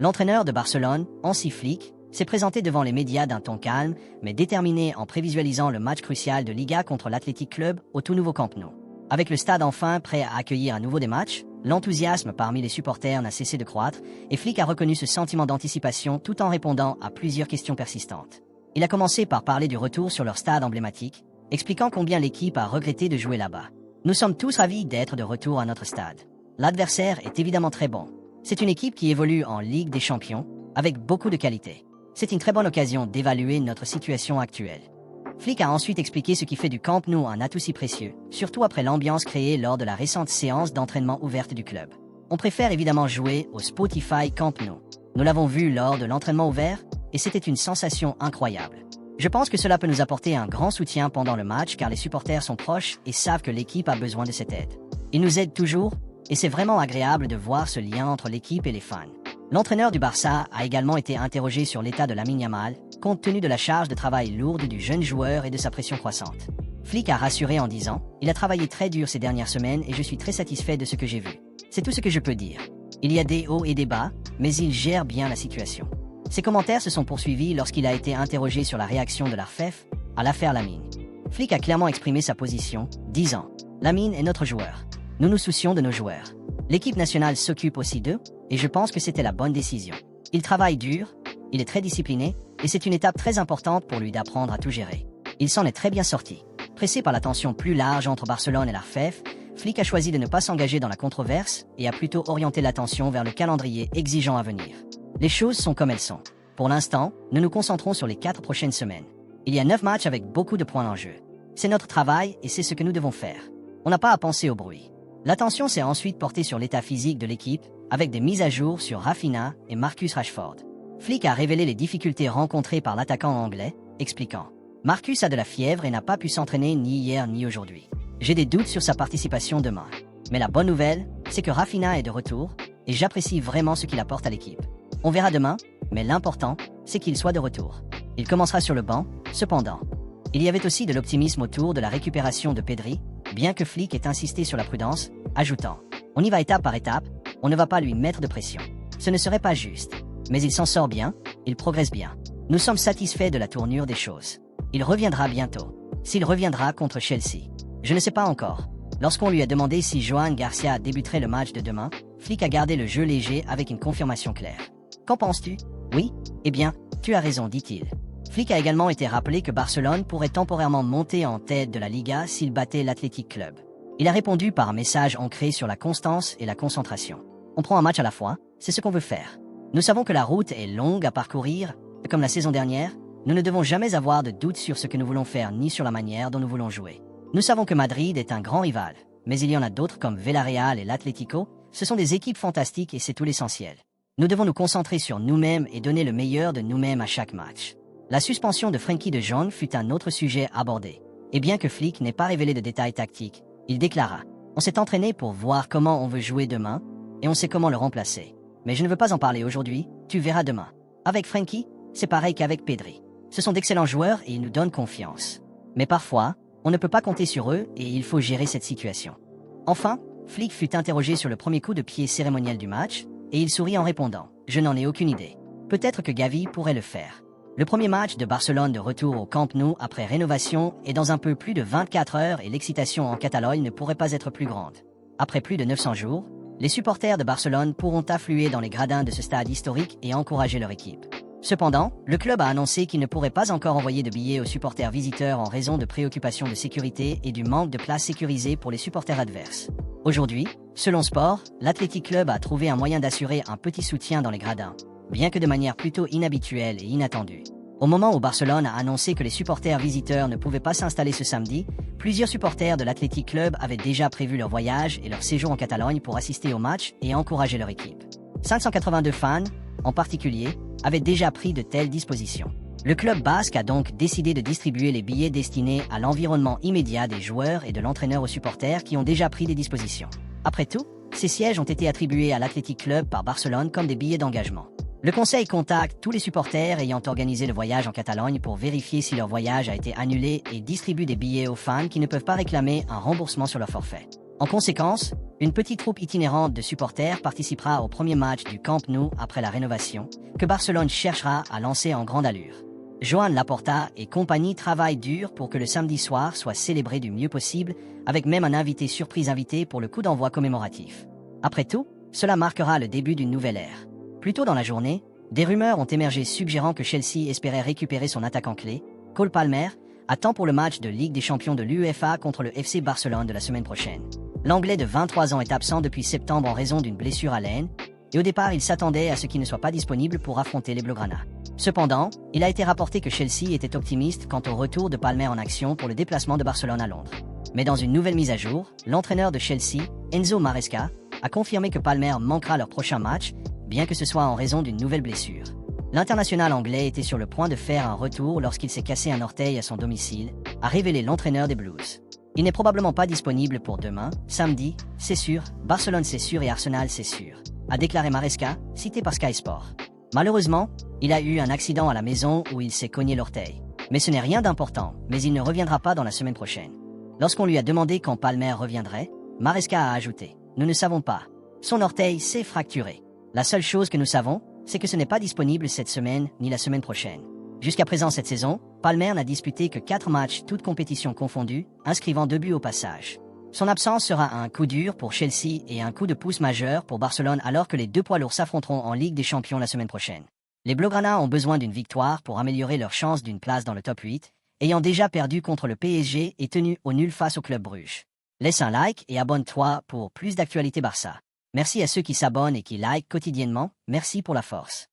L'entraîneur de Barcelone, Hansi Flick, s'est présenté devant les médias d'un ton calme, mais déterminé en prévisualisant le match crucial de Liga contre l'Athletic Club au tout nouveau Camp Nou. Avec le stade enfin prêt à accueillir à nouveau des matchs, l'enthousiasme parmi les supporters n'a cessé de croître et Flick a reconnu ce sentiment d'anticipation tout en répondant à plusieurs questions persistantes. Il a commencé par parler du retour sur leur stade emblématique, expliquant combien l'équipe a regretté de jouer là-bas. Nous sommes tous ravis d'être de retour à notre stade. L'adversaire est évidemment très bon. C'est une équipe qui évolue en Ligue des Champions, avec beaucoup de qualité. C'est une très bonne occasion d'évaluer notre situation actuelle. Flick a ensuite expliqué ce qui fait du Camp Nou un atout si précieux, surtout après l'ambiance créée lors de la récente séance d'entraînement ouverte du club. On préfère évidemment jouer au Spotify Camp Nou. Nous l'avons vu lors de l'entraînement ouvert, et c'était une sensation incroyable. Je pense que cela peut nous apporter un grand soutien pendant le match car les supporters sont proches et savent que l'équipe a besoin de cette aide. Ils nous aident toujours, et c'est vraiment agréable de voir ce lien entre l'équipe et les fans. L'entraîneur du Barça a également été interrogé sur l'état de Lamine Yamal, compte tenu de la charge de travail lourde du jeune joueur et de sa pression croissante. Flick a rassuré en disant « Il a travaillé très dur ces dernières semaines et je suis très satisfait de ce que j'ai vu. C'est tout ce que je peux dire. Il y a des hauts et des bas, mais il gère bien la situation. » Ses commentaires se sont poursuivis lorsqu'il a été interrogé sur la réaction de l'ARFEF à l'affaire Lamine. Flick a clairement exprimé sa position, disant « Lamine est notre joueur. Nous nous soucions de nos joueurs. L'équipe nationale s'occupe aussi d'eux, et je pense que c'était la bonne décision. Il travaille dur, il est très discipliné, et c'est une étape très importante pour lui d'apprendre à tout gérer. Il s'en est très bien sorti. » Pressé par la tension plus large entre Barcelone et l'ARFEF, Flick a choisi de ne pas s'engager dans la controverse et a plutôt orienté l'attention vers le calendrier exigeant à venir. Les choses sont comme elles sont. Pour l'instant, nous nous concentrons sur les 4 prochaines semaines. Il y a 9 matchs avec beaucoup de points en jeu. C'est notre travail et c'est ce que nous devons faire. On n'a pas à penser au bruit. L'attention s'est ensuite portée sur l'état physique de l'équipe, avec des mises à jour sur Rafinha et Marcus Rashford. Flick a révélé les difficultés rencontrées par l'attaquant anglais, expliquant « Marcus a de la fièvre et n'a pas pu s'entraîner ni hier ni aujourd'hui. J'ai des doutes sur sa participation demain. Mais la bonne nouvelle, c'est que Rafinha est de retour, et j'apprécie vraiment ce qu'il apporte à l'équipe. On verra demain, mais l'important, c'est qu'il soit de retour. Il commencera sur le banc, cependant. » Il y avait aussi de l'optimisme autour de la récupération de Pedri, bien que Flick ait insisté sur la prudence, ajoutant « On y va étape par étape, on ne va pas lui mettre de pression. Ce ne serait pas juste. Mais il s'en sort bien, il progresse bien. Nous sommes satisfaits de la tournure des choses. Il reviendra bientôt. S'il reviendra contre Chelsea. Je ne sais pas encore. » Lorsqu'on lui a demandé si Joan Garcia débuterait le match de demain, Flick a gardé le jeu léger avec une confirmation claire. « Qu'en penses-tu ? Oui ? Eh bien, tu as raison, dit-il. » Flick a également été rappelé que Barcelone pourrait temporairement monter en tête de la Liga s'il battait l'Athletic Club. Il a répondu par un message ancré sur la constance et la concentration. On prend un match à la fois, c'est ce qu'on veut faire. Nous savons que la route est longue à parcourir, et comme la saison dernière, nous ne devons jamais avoir de doute sur ce que nous voulons faire ni sur la manière dont nous voulons jouer. Nous savons que Madrid est un grand rival, mais il y en a d'autres comme Villarreal et l'Atlético, ce sont des équipes fantastiques et c'est tout l'essentiel. Nous devons nous concentrer sur nous-mêmes et donner le meilleur de nous-mêmes à chaque match. La suspension de Frenkie de Jong fut un autre sujet abordé. Et bien que Flick n'ait pas révélé de détails tactiques, il déclara « On s'est entraîné pour voir comment on veut jouer demain, et on sait comment le remplacer. Mais je ne veux pas en parler aujourd'hui, tu verras demain. Avec Frenkie, c'est pareil qu'avec Pedri. Ce sont d'excellents joueurs et ils nous donnent confiance. Mais parfois, on ne peut pas compter sur eux et il faut gérer cette situation. » Enfin, Flick fut interrogé sur le premier coup de pied cérémoniel du match, et il sourit en répondant « Je n'en ai aucune idée. Peut-être que Gavi pourrait le faire. » Le premier match de Barcelone de retour au Camp Nou après rénovation est dans un peu plus de 24 heures et l'excitation en Catalogne ne pourrait pas être plus grande. Après plus de 900 jours, les supporters de Barcelone pourront affluer dans les gradins de ce stade historique et encourager leur équipe. Cependant, le club a annoncé qu'il ne pourrait pas encore envoyer de billets aux supporters visiteurs en raison de préoccupations de sécurité et du manque de places sécurisées pour les supporters adverses. Aujourd'hui, selon Sport, l'Athletic Club a trouvé un moyen d'assurer un petit soutien dans les gradins, bien que de manière plutôt inhabituelle et inattendue. Au moment où Barcelone a annoncé que les supporters visiteurs ne pouvaient pas s'installer ce samedi, plusieurs supporters de l'Athletic Club avaient déjà prévu leur voyage et leur séjour en Catalogne pour assister au match et encourager leur équipe. 582 fans, en particulier, avaient déjà pris de telles dispositions. Le club basque a donc décidé de distribuer les billets destinés à l'environnement immédiat des joueurs et de l'entraîneur aux supporters qui ont déjà pris des dispositions. Après tout, ces sièges ont été attribués à l'Athletic Club par Barcelone comme des billets d'engagement. Le conseil contacte tous les supporters ayant organisé le voyage en Catalogne pour vérifier si leur voyage a été annulé et distribue des billets aux fans qui ne peuvent pas réclamer un remboursement sur leur forfait. En conséquence, une petite troupe itinérante de supporters participera au premier match du Camp Nou après la rénovation, que Barcelone cherchera à lancer en grande allure. Joan Laporta et compagnie travaillent dur pour que le samedi soir soit célébré du mieux possible, avec même un invité surprise invité pour le coup d'envoi commémoratif. Après tout, cela marquera le début d'une nouvelle ère. Plus tôt dans la journée, des rumeurs ont émergé suggérant que Chelsea espérait récupérer son attaquant clé, Cole Palmer, à temps pour le match de Ligue des Champions de l'UEFA contre le FC Barcelone de la semaine prochaine. L'Anglais de 23 ans est absent depuis septembre en raison d'une blessure à l'aine, et au départ il s'attendait à ce qu'il ne soit pas disponible pour affronter les Blaugrana. Cependant, il a été rapporté que Chelsea était optimiste quant au retour de Palmer en action pour le déplacement de Barcelone à Londres. Mais dans une nouvelle mise à jour, l'entraîneur de Chelsea, Enzo Maresca, a confirmé que Palmer manquera leur prochain match, bien que ce soit en raison d'une nouvelle blessure. L'international anglais était sur le point de faire un retour lorsqu'il s'est cassé un orteil à son domicile, a révélé l'entraîneur des Blues. Il n'est probablement pas disponible pour demain, samedi, c'est sûr, Barcelone c'est sûr et Arsenal c'est sûr, a déclaré Maresca, cité par Sky Sport. Malheureusement, il a eu un accident à la maison où il s'est cogné l'orteil. Mais ce n'est rien d'important, mais il ne reviendra pas dans la semaine prochaine. Lorsqu'on lui a demandé quand Palmer reviendrait, Maresca a ajouté « Nous ne savons pas. Son orteil s'est fracturé. La seule chose que nous savons, c'est que ce n'est pas disponible cette semaine ni la semaine prochaine. » Jusqu'à présent cette saison, Palmer n'a disputé que 4 matchs, toutes compétitions confondues, inscrivant 2 buts au passage. Son absence sera un coup dur pour Chelsea et un coup de pouce majeur pour Barcelone alors que les deux poids lourds s'affronteront en Ligue des Champions la semaine prochaine. Les Blaugrana ont besoin d'une victoire pour améliorer leurs chances d'une place dans le top 8, ayant déjà perdu contre le PSG et tenu au nul face au Club Bruges. Laisse un like et abonne-toi pour plus d'actualités Barça. Merci à ceux qui s'abonnent et qui likent quotidiennement, merci pour la force.